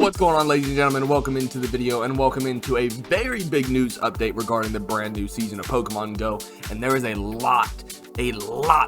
What's going on, ladies and gentlemen? Welcome into the video and welcome into a very big news update regarding the brand new season of Pokemon Go. And there is a lot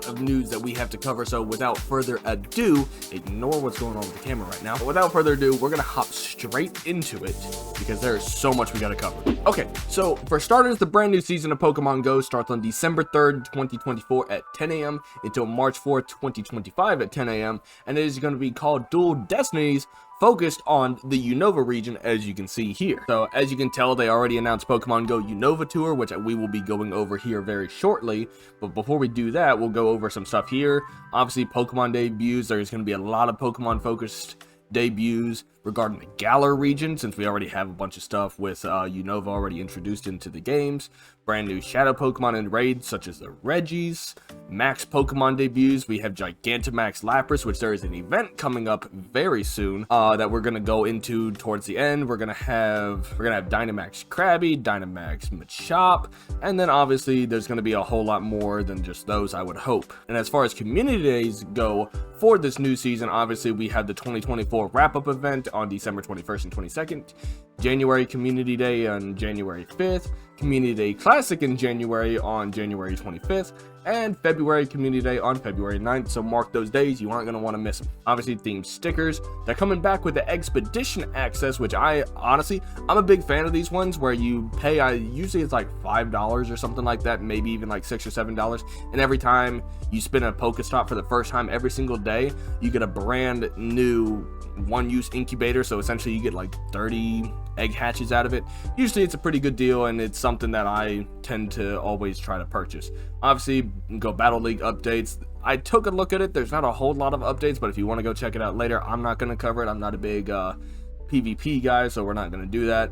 of news that we have to cover, so without further ado, ignore what's going on with the camera right now. But without further ado, we're gonna hop straight into it because there is so much we gotta cover. Okay, so for starters, the brand new season of Pokemon Go starts on December 3rd, 2024 at 10 a.m. until March 4th, 2025 at 10 a.m. and it is going to be called Dual Destinies, focused on the Unova region, as you can see here. So as you can tell, they already announced Pokemon Go Unova Tour, which we will be going over here very shortly. But before we do that, we'll go over some stuff here. Obviously, Pokemon debuts. There's going to be a lot of Pokemon focused debuts regarding the Galar region, since we already have a bunch of stuff with Unova already introduced into the games. Brand new Shadow Pokemon and raids such as the Regis. Max Pokemon debuts. We have Gigantamax Lapras, which there is an event coming up very soon that we're gonna go into towards the end. We're gonna have Dynamax Krabby, Dynamax Machop, and then obviously there's gonna be a whole lot more than just those, I would hope. And as far as community days go for this new season, obviously we have the 2024 wrap-up event on December 21st and 22nd, January Community Day on January 5th, Community Day Classic in January on January 25th, and February Community Day on February 9th, so mark those days, you aren't going to want to miss them. Obviously, themed stickers, they're coming back with the Expedition Access, which I'm a big fan of these ones, where you pay, usually it's like $5 or something like that, maybe even like $6 or $7, and every time you spin a Pokestop for the first time every single day, you get a brand new one-use incubator, so essentially you get like 30 egg hatches out of it. Usually it's a pretty good deal, and it's something that I tend to always try to purchase. Obviously, go Battle League updates. I took a look at it. There's not a whole lot of updates, but if you want to go check it out later, I'm not going to cover it. I'm not a big PvP guy, so we're not going to do that.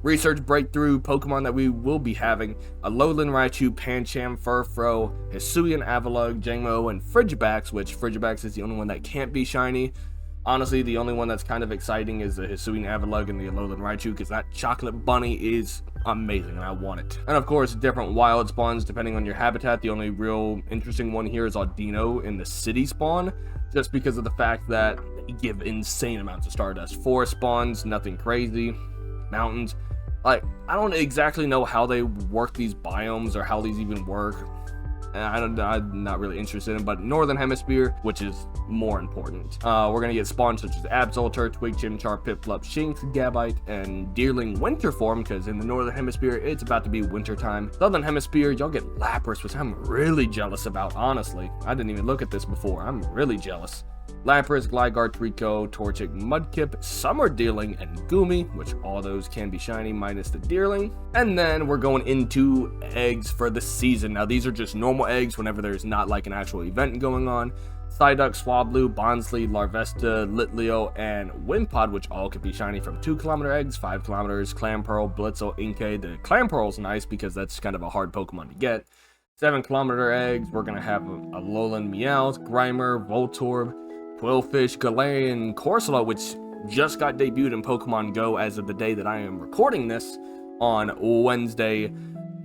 Research breakthrough Pokemon that we will be having: a Alolan Raichu, Pancham, Furfrou, Hisuian Avalugg, Jangmo, and Frigibax, which Frigibax is the only one that can't be shiny. Honestly, the only one that's kind of exciting is the Hisuian Avalugg and the Alolan Raichu, because that chocolate bunny is amazing and I want it. And of course, different wild spawns depending on your habitat. The only real interesting one here is Audino in the city spawn, just because of the fact that they give insane amounts of Stardust. Forest spawns, nothing crazy. Mountains, like, I don't exactly know how they work these biomes or how these even work. I'm not really interested in, but Northern Hemisphere, which is more important. We're going to get spawns such as Absolter, Twig, Chimchar, Piplup, Shinx, Gabite, and Deerling Winter form, because in the Northern Hemisphere, it's about to be winter time. Southern Hemisphere, y'all get Lapras, which I'm really jealous about, honestly. I didn't even look at this before. I'm really jealous. Lapras, Gligar, Trico, Torchic, Mudkip, Summer Deerling, and Goomy, which all those can be shiny minus the Deerling. And then we're going into eggs for the season. Now these are just normal eggs whenever there's not like an actual event going on. Psyduck, Swablu, Bonsly, Larvesta, Litleo, and Wimpod, which all could be shiny from 2km eggs, 5 kilometers, Clamperl, Blitzel, Inkay. The Clamperl's nice because that's kind of a hard Pokemon to get. 7km eggs, we're going to have a Alolan Meowth, Grimer, Voltorb, Quillfish, Galarian, Corsola, which just got debuted in Pokemon Go as of the day that I am recording this on Wednesday,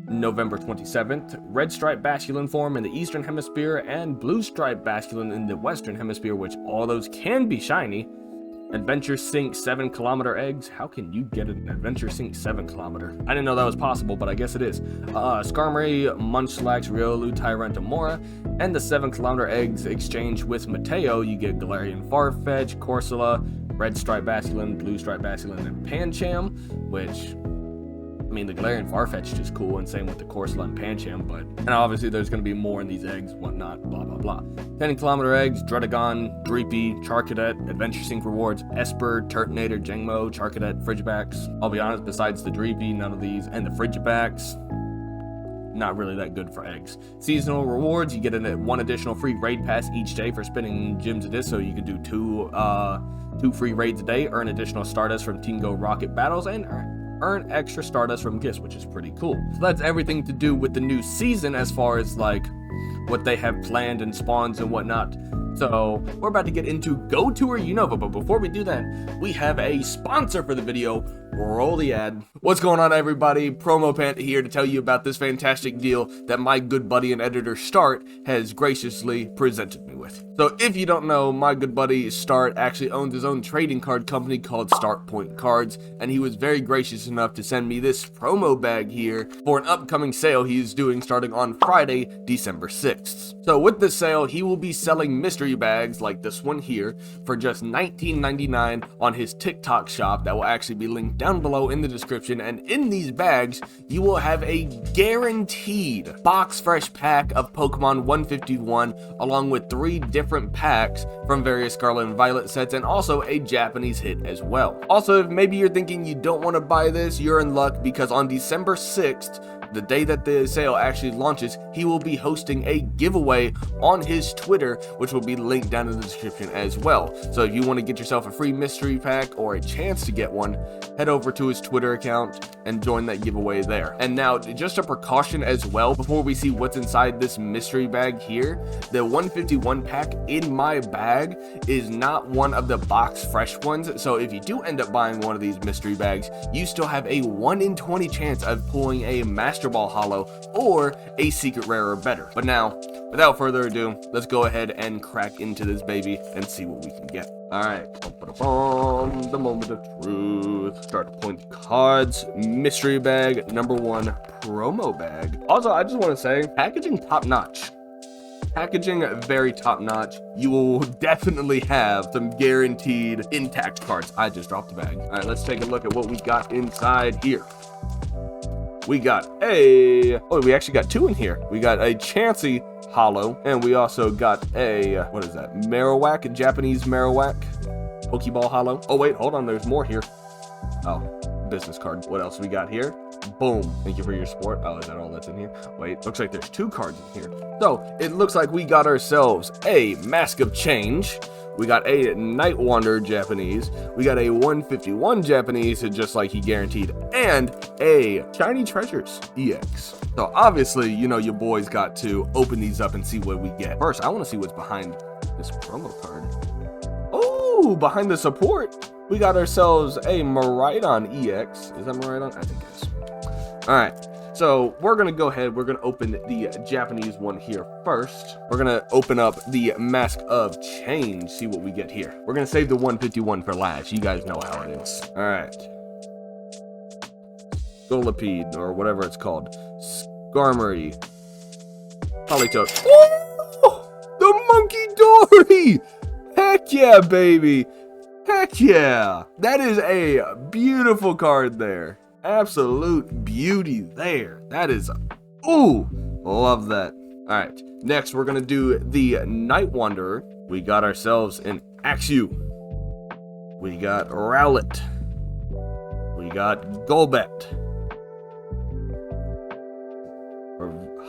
November 27th. Red Stripe Basculin form in the Eastern Hemisphere and Blue Stripe Basculin in the Western Hemisphere, which all those can be shiny. Adventure Sync 7km eggs. How can you get an Adventure Sync 7km? I didn't know that was possible, but I guess it is. Skarmory, Munchlax, Riolu, Tyrantamora, and the 7km eggs exchange with Mateo. You get Galarian Farfetch, Corsola, Red Stripe Basculin, Blue Stripe Basculin, and Pancham, which, I mean, the Galarian Farfetch is cool, and same with the Corsola and Pancham, but, and obviously there's going to be more in these eggs, whatnot, blah, blah, blah. 10km eggs, Dredagon, Dreepy, Charcadet, Adventure Sync rewards, Esper, Turtonator, Jangmo, Charcadet, Frigibax. I'll be honest, besides the Dreepy, none of these, and the Frigibax, not really that good for eggs. Seasonal rewards, you get one additional free raid pass each day for spinning gyms of this, so you can do two free raids a day, earn additional Stardust from Team Go Rocket battles, and earn extra Stardust from gifts, which is pretty cool. So that's everything to do with the new season as far as like what they have planned and spawns and whatnot. So we're about to get into Go Tour Unova, but before we do that, we have a sponsor for the video. Roll the ad. What's going on, everybody? Promo Pant here to tell you about this fantastic deal that my good buddy and editor Start has graciously presented me with. So if you don't know, my good buddy Start actually owns his own trading card company called Start Point Cards, and he was very gracious enough to send me this promo bag here for an upcoming sale he's doing starting on Friday, December 6th. So with this sale, he will be selling mystery bags like this one here for just $19.99 on his TikTok shop that will actually be linked down below in the description. And in these bags, you will have a guaranteed box fresh pack of Pokemon 151 along with 3 different packs from various Scarlet and Violet sets, and also a Japanese hit as well. Also, if maybe you're thinking you don't want to buy this, you're in luck, because on December 6th, the day that the sale actually launches, he will be hosting a giveaway on his Twitter, which will be linked down in the description as well. So if you want to get yourself a free mystery pack or a chance to get one, head over to his Twitter account and join that giveaway there. And now, just a precaution as well, before we see what's inside this mystery bag here, the 151 pack in my bag is not one of the box fresh ones. So if you do end up buying one of these mystery bags, you still have a 1 in 20 chance of pulling a Master Ball Hollow or a secret rare or better. But now, without further ado, let's go ahead and crack into this baby and see what we can get. Alright, the moment of truth. Start Point Cards mystery bag number 1 promo bag. Also, I just want to say, packaging top notch. Packaging very top notch. You will definitely have some guaranteed intact cards. I just dropped the bag. Alright, let's take a look at what we got inside here. We got we actually got 2 in here. We got a Chansey Hollow, and we also got a, what is that, Marowak, a Japanese Marowak, Pokeball Hollow. Oh wait, hold on, there's more here. Oh, business card. What else we got here? Boom, thank you for your support. Oh, is that all that's in here? Wait, looks like there's 2 cards in here. So, it looks like we got ourselves a Mask of Change. We got a Night Wanderer Japanese. We got a 151 Japanese, just like he guaranteed, and a Shiny Treasures EX. So obviously, you know, your boys got to open these up and see what we get. First, I want to see what's behind this promo card. Oh, behind the support, we got ourselves a Miraidon EX. Is that Miraidon? I think it is. All right. So we're going to go ahead, we're going to open the Japanese one here first. We're going to open up the Mask of Change, see what we get here. We're going to save the 151 for last. You guys know how it is. All right. Scolipede, or whatever it's called. Skarmory. Politoed. Oh! The Monkey Dory! Heck yeah, baby! Heck yeah! That is a beautiful card there. Absolute beauty there. That is, ooh, love that. All right, next we're gonna do the Night Wanderer. We got ourselves an Axew. We got Rowlet. We got Golbat.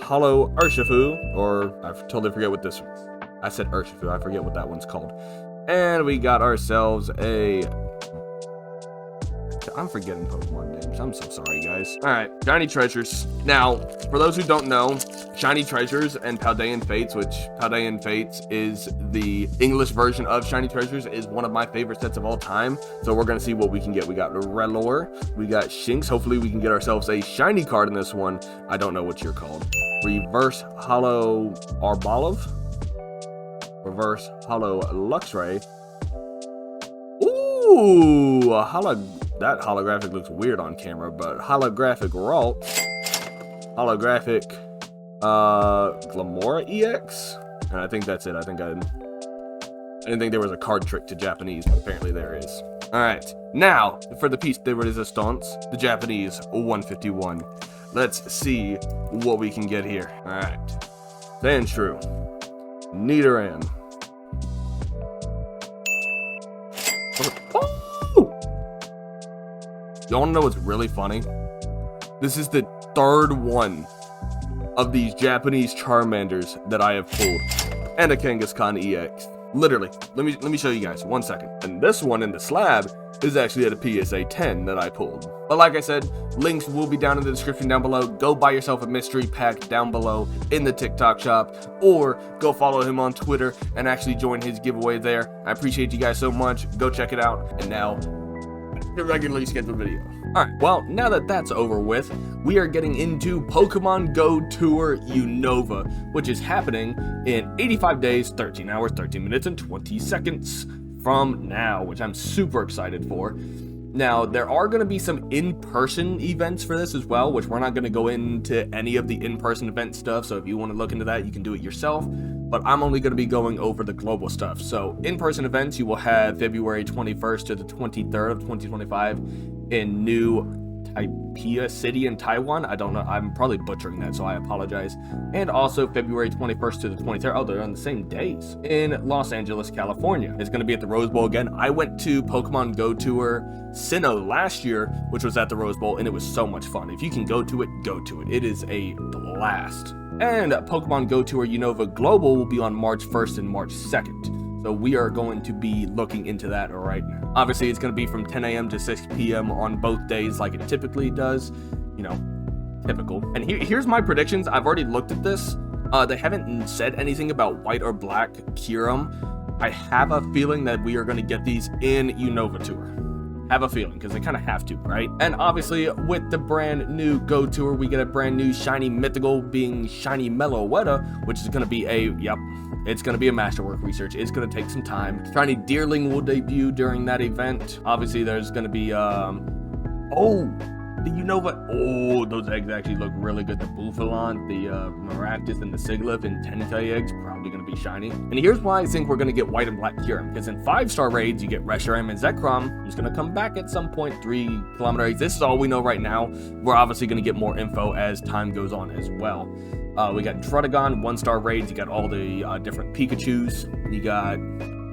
Hollow Urshifu, or I totally forget what this, I said Urshifu, I forget what that one's called. And we got ourselves a, I'm forgetting Pokemon names. I'm so sorry, guys. All right, Shiny Treasures. Now, for those who don't know, Shiny Treasures and Paldean Fates, which Paldean Fates is the English version of Shiny Treasures, is one of my favorite sets of all time. So we're gonna see what we can get. We got Rellor, we got Shinx. Hopefully we can get ourselves a shiny card in this one. I don't know what you're called. Reverse Hollow Arbalov. Reverse Hollow Luxray. Ooh, that holographic looks weird on camera, but holographic Ralt, holographic Glamora EX, and I think that's it. I didn't think there was a card trick to Japanese, but apparently there is. All right, now for the piece de resistance, the Japanese 151. Let's see what we can get here. All right, Sandshrew, Nidoran. Y'all wanna know what's really funny? This is the 3rd one of these Japanese Charmanders that I have pulled, and a Kangaskhan EX. Literally, let me show you guys. 1 second. And this one in the slab is actually at a PSA 10 that I pulled. But like I said, links will be down in the description down below. Go buy yourself a mystery pack down below in the TikTok shop, or go follow him on Twitter and actually join his giveaway there. I appreciate you guys so much. Go check it out. And now, the regularly scheduled video. Alright, well, now that that's over with, we are getting into Pokemon Go Tour Unova, which is happening in 85 days, 13 hours, 13 minutes, and 20 seconds from now, which I'm super excited for. Now, there are going to be some in-person events for this as well, which we're not going to go into any of the in-person event stuff, so if you want to look into that, you can do it yourself. But I'm only going to be going over the global stuff. So in-person events, you will have February 21st to the 23rd of 2025 in New Taipei City in Taiwan. I don't know, I'm probably butchering that, so I apologize. And also February 21st to the 23rd, oh, they're on the same days, in Los Angeles, California. It's going to be at the Rose Bowl again. I went to Pokemon Go Tour Sinnoh last year, which was at the Rose Bowl, and it was so much fun. If you can go to it, go to it. It is a blast. And Pokemon Go Tour Unova Global will be on March 1st and March 2nd. So we are going to be looking into that right now. Obviously, it's going to be from 10 a.m. to 6 p.m. on both days like it typically does. You know, typical. And here's my predictions. I've already looked at this. They haven't said anything about white or black Kyurem. I have a feeling that we are going to get these in Unova Tour. Have a feeling, because they kind of have to, right? And obviously, with the brand new Go Tour, we get a brand new shiny mythical being Shiny Meloetta, which is going to be it's going to be a masterwork research. It's going to take some time. Shiny Deerling will debut during that event. Obviously, there's going to be, the Unova, those eggs actually look really good. The Buffalant, the Maractus, and the Sigilyph and Tentei eggs, probably going to be shiny. And here's why I think we're going to get white and black Kyurem, because in 5-star raids, you get Reshiram and Zekrom, who's going to come back at some point, 3-kilometer eggs. This is all we know right now. We're obviously going to get more info as time goes on as well. We got Druddigon, 1-star raids. You got all the different Pikachus. You got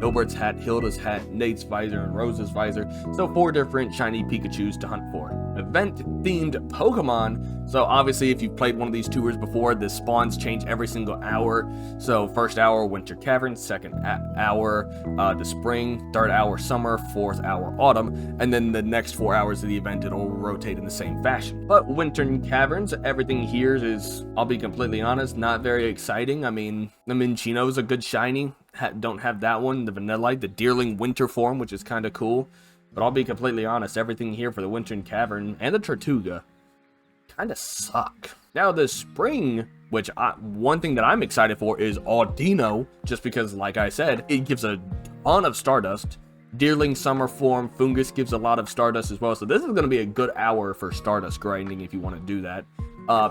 Hilbert's hat, Hilda's hat, Nate's visor, and Rose's visor. So 4 different shiny Pikachus to hunt for. Event-themed Pokemon. So obviously, if you've played one of these tours before, the spawns change every single hour. So first hour, Winter Cavern. Second hour, the Spring. Third hour, Summer. Fourth hour, Autumn. And then the next 4 hours of the event, it'll rotate in the same fashion. But Winter Caverns, everything here is, I'll be completely honest, not very exciting. I mean, the Minchino's a good shiny. Don't have that one. The Vanillite, the Deerling Winter form, which is kind of cool. But I'll be completely honest, everything here for the Winter Cavern and the Tortuga kind of suck. Now the Spring, which one thing that I'm excited for is Audino, just because, like I said, it gives a ton of Stardust. Deerling Summer form, Fungus gives a lot of Stardust as well. So this is going to be a good hour for Stardust grinding if you want to do that.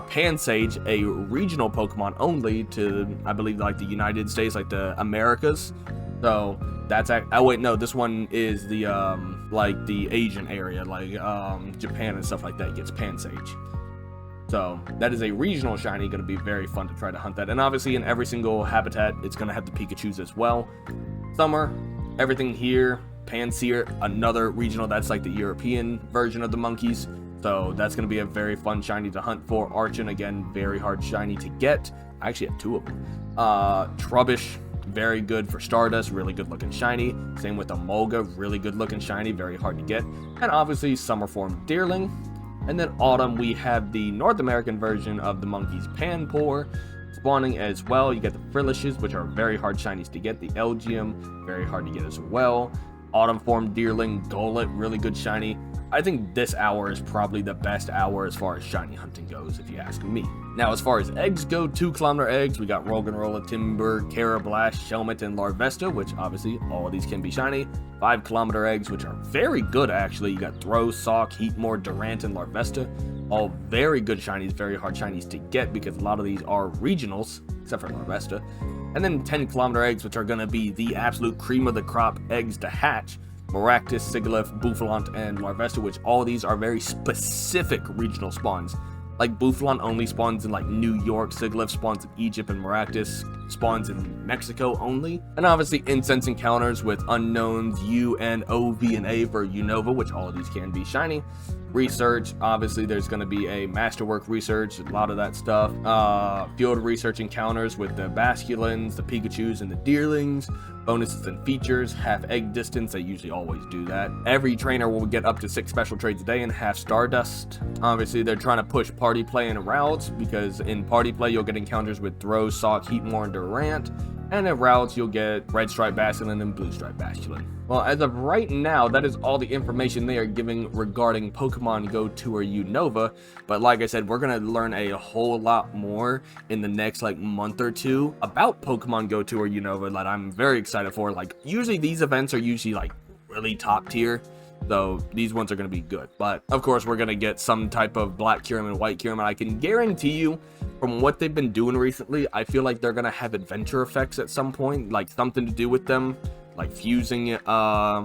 Pansage, a regional Pokemon only to, I believe, like the United States, like the Americas. So that's, oh wait, no, this one is the, like the Asian area, like, Japan and stuff like that gets Pansage. So that is a regional shiny, going to be very fun to try to hunt that. And obviously in every single habitat, it's going to have the Pikachus as well. Summer, everything here, Pansear, another regional, that's like the European version of the monkeys. So that's going to be a very fun shiny to hunt for. Archon, again, very hard shiny to get. I actually have 2 of them. Trubbish, very good for Stardust, really good looking shiny. Same with Emolga, really good looking shiny, very hard to get. And obviously Summer form Deerling. And then Autumn, we have the North American version of the monkeys Panpour spawning as well. You get the Frillishes, which are very hard shinies to get. The Elgium, very hard to get as well. Autumn form Deerling, Golett, really good shiny. I think this hour is probably the best hour as far as shiny hunting goes, if you ask me. Now, as far as eggs go, 2-kilometer eggs, we got Roggenrola, Timber, Carablast, Shelmet, and Larvesta, which obviously all of these can be shiny. 5-kilometer eggs, which are very good, actually. You got Throw, Sock, Heatmore, Durant, and Larvesta. All very good shinies, very hard shinies to get because a lot of these are regionals, except for Larvesta. And then 10-kilometer eggs, which are going to be the absolute cream of the crop eggs to hatch. Maractus, Sigilyph, Buffalant, and Larvesta, which all of these are very specific regional spawns. Like Buffalant only spawns in like New York, Sigilyph spawns in Egypt, and Maractus spawns in Mexico only. And obviously incense encounters with unknowns U, N, O, V, and A for Unova, which all of these can be shiny. Research, obviously there's going to be a masterwork research, a lot of that stuff. Field research encounters with the Basculins, the Pikachus, and the Deerlings. Bonuses and features, half egg distance, they usually always do that. Every trainer will get up to 6 special trades a day and half Stardust. Obviously they're trying to push party play and routes, because in party play you'll get encounters with Throw, Sock, Heatmore, and Durant. And in routes, you'll get Red Stripe Basculin and Blue Stripe Basculin. Well, as of right now, that is all the information they are giving regarding Pokemon Go Tour Unova. But like I said, we're going to learn a whole lot more in the next month or two about Pokemon Go Tour Unova that I'm very excited for. Usually these events are usually really top tier, though these ones are going to be good. But of course we're going to get some type of Black Kyurem and White Kyurem, and I can guarantee you from what they've been doing recently, I feel like they're going to have adventure effects at some point, something to do with them, fusing a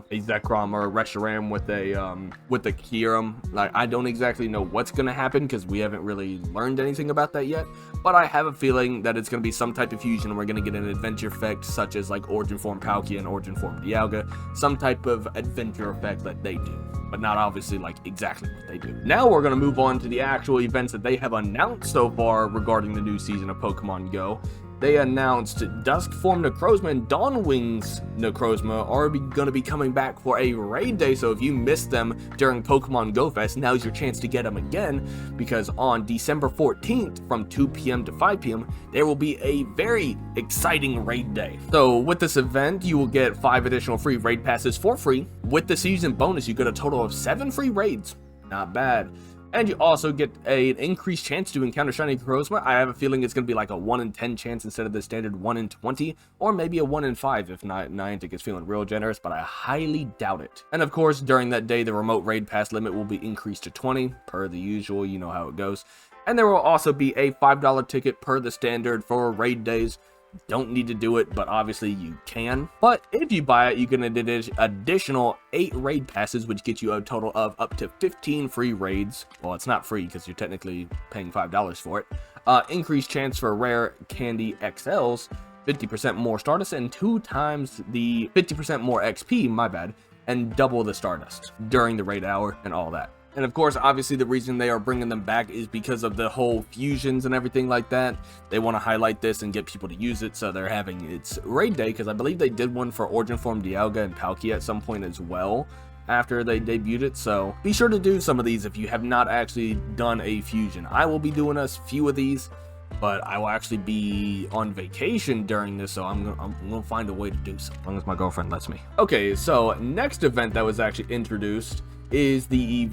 Zekrom or a Reshiram with a Kyurem. I don't exactly know what's going to happen because we haven't really learned anything about that yet, but I have a feeling that it's going to be some type of fusion and we're going to get an adventure effect such as Origin Form Palkia and Origin Form Dialga, some type of adventure effect that they do, but not obviously exactly what they do. Now we're going to move on to the actual events that they have announced so far regarding the new season of Pokemon Go. They announced Dusk Form Necrozma and Dawn Wings Necrozma are going to be coming back for a raid day, so if you missed them during Pokemon Go Fest, now's your chance to get them again, because on December 14th from 2 p.m. to 5 p.m. there will be a very exciting raid day. So with this event, you will get 5 additional free raid passes for free. With the season bonus, you get a total of 7 free raids. Not bad. And you also get an increased chance to encounter Shiny Necrozma. I have a feeling it's going to be a 1 in 10 chance instead of the standard 1 in 20, or maybe a 1 in 5 if Niantic is feeling real generous, but I highly doubt it. And of course, during that day, the remote raid pass limit will be increased to 20, per the usual, you know how it goes. And there will also be a $5 ticket per the standard for raid days. Don't need to do it, but obviously you can. But if you buy it, you can additional 8 raid passes, which get you a total of up to 15 free raids. Well, it's not free because you're technically paying $5 for it. Increased chance for rare candy XLs, 50% more Stardust, and 2 times the 50% more XP, my bad, and double the Stardust during the raid hour and all that. And of course, obviously the reason they are bringing them back is because of the whole fusions and everything like that. They want to highlight this and get people to use it, so they're having its raid day, because I believe they did one for Origin Form Dialga and Palkia at some point as well after they debuted it. So be sure to do some of these if you have not actually done a fusion. I will be doing a few of these, but I will actually be on vacation during this, so I'm gonna find a way to do so, as long as my girlfriend lets me. Okay, so next event that was actually introduced is the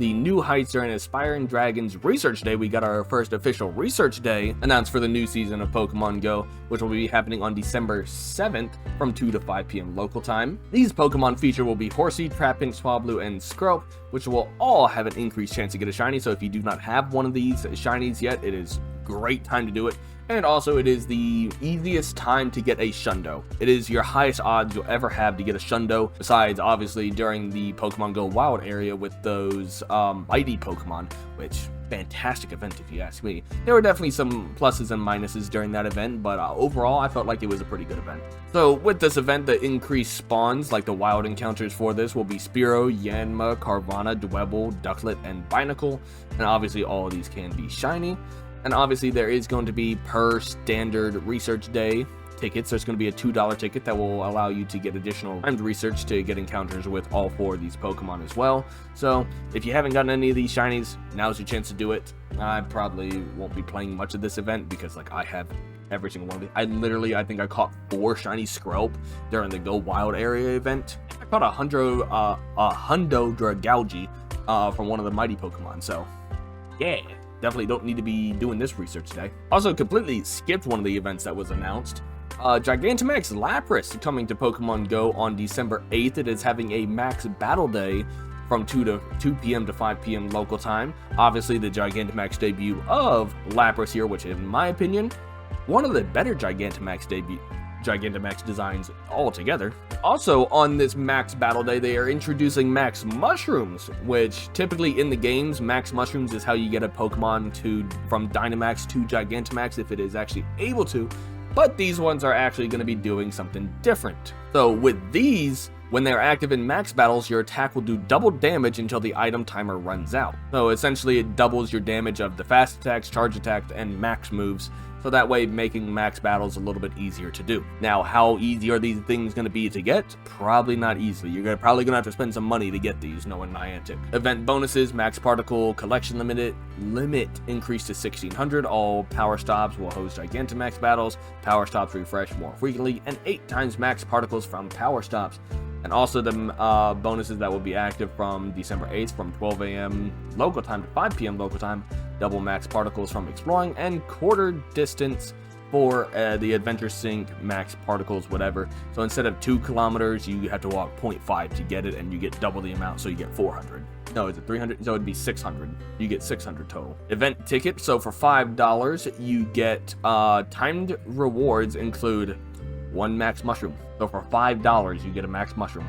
New Heights during Aspiring Dragons Research Day. We got our first official research day announced for the new season of Pokemon Go, which will be happening on December 7th from 2 to 5 p.m. local time. These Pokemon feature will be Horsea, Trapinch, Swablu, and Skrelp, which will all have an increased chance to get a shiny. So if you do not have one of these shinies yet, it is great time to do it. And also, it is the easiest time to get a Shundo. It is your highest odds you'll ever have to get a Shundo, besides obviously during the Pokemon Go Wild area with those mighty Pokemon, which fantastic event if you ask me. There were definitely some pluses and minuses during that event, but overall I felt like it was a pretty good event. So with this event, the increased spawns, like the wild encounters for this, will be Spearow, Yanma, Carvanha, Dwebble, Ducklet, and Binacle, and obviously all of these can be shiny. And obviously there is going to be per standard research day tickets. There's going to be a $2 ticket that will allow you to get additional timed research to get encounters with all 4 of these Pokemon as well. So if you haven't gotten any of these shinies, now's your chance to do it. I probably won't be playing much of this event because I have every single one of these. I think I caught 4 shiny Skrelp during the Go Wild area event. I caught a Hundo Dragalge from one of the mighty Pokemon. So yeah. Definitely don't need to be doing this research day. Also completely skipped one of the events that was announced. Gigantamax Lapras coming to Pokemon Go on December 8th. It is having a max battle day from 2 p.m. to 5 p.m. local time. Obviously the Gigantamax debut of Lapras here, which in my opinion, one of the better Gigantamax Gigantamax designs altogether. Also, on this Max Battle Day, they are introducing Max Mushrooms, which typically in the games, Max Mushrooms is how you get a Pokemon from Dynamax to Gigantamax if it is actually able to, but these ones are actually going to be doing something different. So with these, when they're active in max battles, your attack will do double damage until the item timer runs out. So essentially it doubles your damage of the fast attacks, charge attacks, and max moves, so that way making max battles a little bit easier to do. Now, how easy are these things going to be to get? Probably not easily. You're probably going to have to spend some money to get these, knowing Niantic. Event bonuses: max particle collection limit increased to 1600. All power stops will host Gigantamax battles. Power stops refresh more frequently, and 8 times max particles from power stops. And also the bonuses that will be active from December 8th from 12 a.m. local time to 5 p.m. local time. Double max particles from exploring, and quarter distance for the Adventure Sync max particles, whatever. So instead of 2 kilometers, you have to walk 0.5 to get it, and you get double the amount, so you get 400. No, is it 300? So it'd be 600. You get 600 total. Event ticket. So for $5, you get timed rewards include 1 max mushroom. So for $5, you get a max mushroom.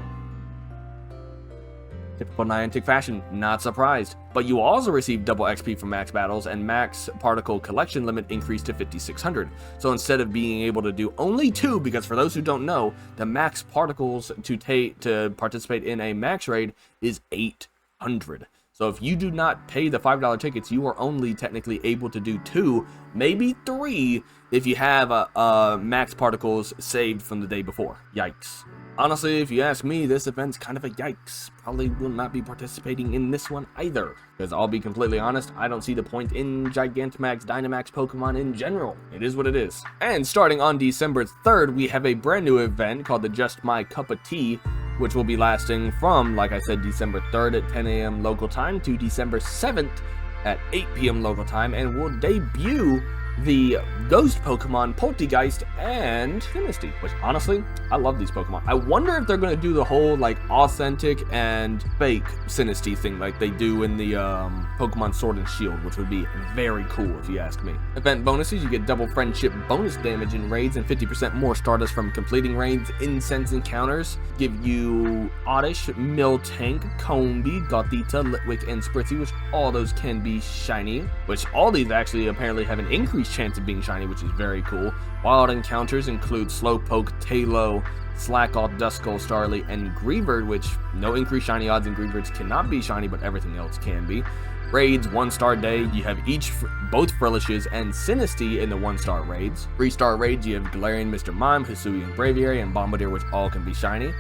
Typical Niantic fashion, not surprised. But you also receive double XP from max battles, and max particle collection limit increased to 5,600. So instead of being able to do only 2, because for those who don't know, the max particles to participate in a max raid is 800. So if you do not pay the $5 tickets, you are only technically able to do 2, maybe 3, if you have max particles saved from the day before. Yikes. Honestly, if you ask me, this event's kind of a yikes. Probably will not be participating in this one either. Because I'll be completely honest, I don't see the point in Gigantamax, Dynamax Pokemon in general. It is what it is. And starting on December 3rd, we have a brand new event called the Just My Cup of Tea, which will be lasting from, like I said, December 3rd at 10 a.m. local time to December 7th at 8 p.m. local time, and will debut the Ghost Pokemon Poltegeist and Sinistea, which honestly, I love these Pokemon. I wonder if they're going to do the whole like authentic and fake Sinistea thing like they do in the Pokemon Sword and Shield, which would be very cool if you ask me. Event bonuses: you get double friendship bonus damage in raids and 50% more Stardust from completing raids. Incense encounters give you Oddish, Miltank, Combee, Gothita, Litwick, and Spritzee, which all those can be shiny, which all these actually apparently have an increased chance of being shiny, which is very cool. Wild encounters include Slowpoke, Tailo, Slackoth, Duskull, Starly, and Greavard, which no increased shiny odds in Greavards cannot be shiny, but everything else can be. Raids, 1-star day, you have both Frillishes and Sinistea in the 1-star raids. 3-star raids, you have Galarian, Mr. Mime, Hisuian Braviary, and Bombardier, which all can be shiny.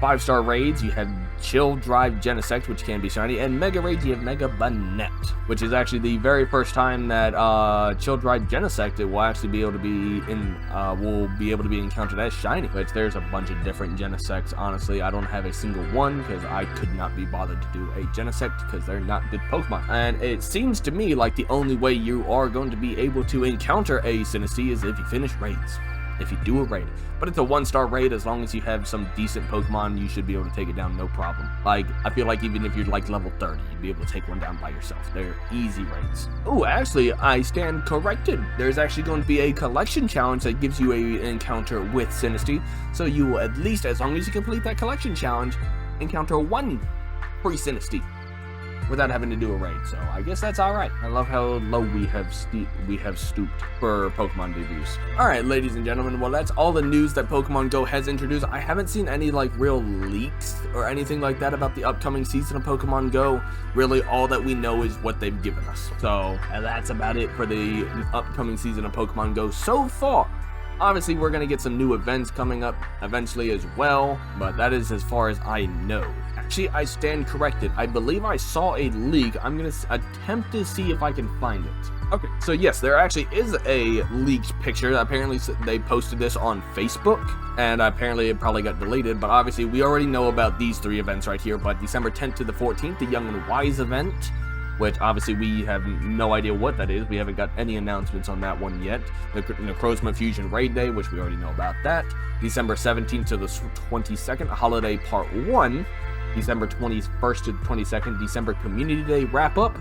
5-star raids, you have Chill Drive Genesect, which can be shiny, and Mega raids, you have Mega Banette, which is actually the very first time that Chill Drive Genesect will actually be able to be encountered as shiny. Which there's a bunch of different Genesects. Honestly, I don't have a single one because I could not be bothered to do a Genesect because they're not good Pokemon. And it seems to me like the only way you are going to be able to encounter a Sinistea is if you finish raids. If you do a raid. But it's a 1-star raid. As long as you have some decent Pokemon, you should be able to take it down no problem. Like, I feel like even if you're like level 30, you'd be able to take one down by yourself. They're easy raids. Oh, actually, I stand corrected. There's actually going to be a collection challenge that gives you an encounter with Sinistea. So you will, at least as long as you complete that collection challenge, encounter 1 free Sinistea without having to do a raid. So I guess that's all right. I love how low we have stooped for Pokemon debuts. All right, ladies and gentlemen, well, that's all the news that Pokemon Go has introduced. I haven't seen any like real leaks or anything like that about the upcoming season of Pokemon Go. Really, all that we know is what they've given us. So that's about it for the upcoming season of Pokemon Go so far. Obviously, we're going to get some new events coming up eventually as well, but that is as far as I know. Actually, I stand corrected. I believe I saw a leak. I'm going to attempt to see if I can find it. Okay, so yes, there actually is a leaked picture. Apparently, they posted this on Facebook, and apparently it probably got deleted, but obviously, we already know about these 3 events right here, but December 10th to the 14th, the Young and Wise event, which obviously we have no idea what that is. We haven't got any announcements on that one yet. The Necrozma Fusion Raid Day, which we already know about that. December 17th to the 22nd, Holiday Part 1. December 21st to the 22nd, December Community Day Wrap-Up.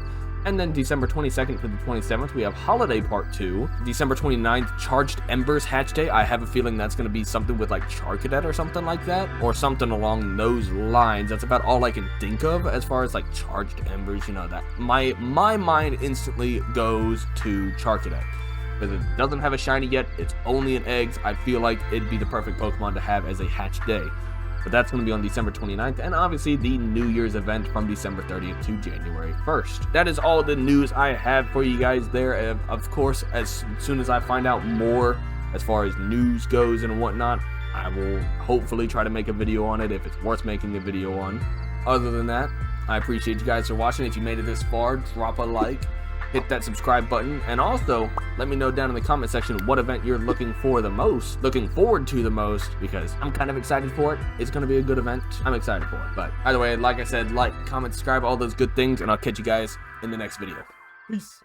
And then December 22nd to the 27th, we have Holiday Part 2. December 29th, Charged Embers Hatch Day. I have a feeling that's going to be something with like Charcadet or something like that, or something along those lines. That's about all I can think of as far as like Charged Embers, you know, that my mind instantly goes to Charcadet. Because it doesn't have a shiny yet, it's only in eggs. I feel like it'd be the perfect Pokemon to have as a hatch day. But that's going to be on December 29th, and obviously the New Year's event from December 30th to January 1st. That is all the news I have for you guys there. Of course, as soon as I find out more as far as news goes and whatnot, I will hopefully try to make a video on it if it's worth making a video on. Other than that, I appreciate you guys for watching. If you made it this far, drop a like, hit that subscribe button, and also let me know down in the comment section what event you're looking forward to the most, because I'm kind of excited for it. It's going to be a good event. I'm excited for it. But either way, like I said, like, comment, subscribe, all those good things, and I'll catch you guys in the next video. Peace.